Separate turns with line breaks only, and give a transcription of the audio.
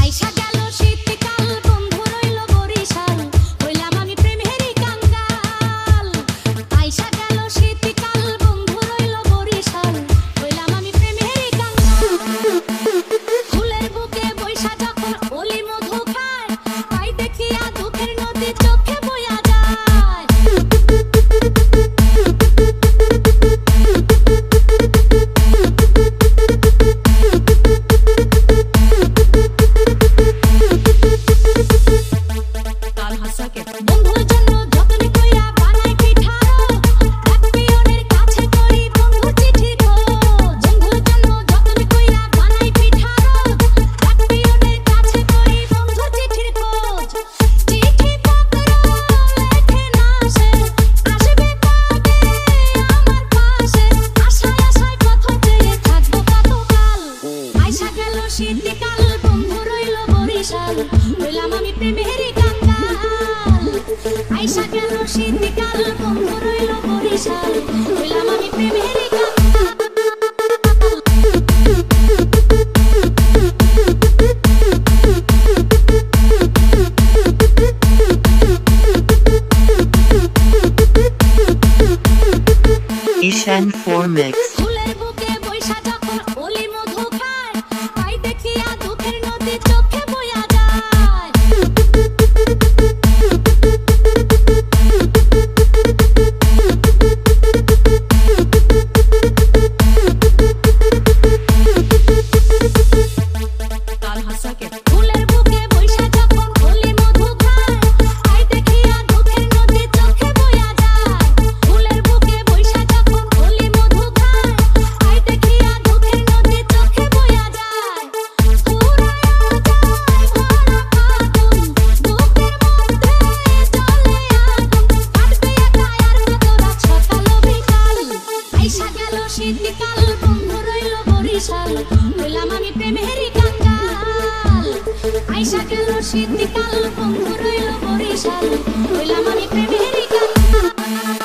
আইসা গেল শীতকাল বন্ধু রইল বরিশাল হইলাম আমি প্রেমের
Ishan 4 Mix
ফুলের বুকে বৈশা যখন ওলি মধু খায় তাই দেখিয়া দুঃখের নদী চোখে বইয়া যায় কাল হাসাকে ফুলের বুকে বৈশা যখন ওলি মধু খায় তাই দেখিয়া দুঃখের নদী চোখে বইয়া যায় ফুলের বুকে বৈশা যখন ওলি মধু খায় তাই দেখিয়া দুঃখের নদী চোখে বইয়া যায় পুরায়া যায় ভরা ফাগুন বুকের মধ্যে জ্বলে আগুন কাটবে একা আর কত রাত সকাল বিকাল আইসা গেল শীতকাল বন্ধু রইল বরিশাল হইলাম আমি প্রেমের কাঙ্গাল আইসা গেল শীতকাল বন্ধু রইল বরিশাল হইলাম আমি প্রেমের কাঙ্গাল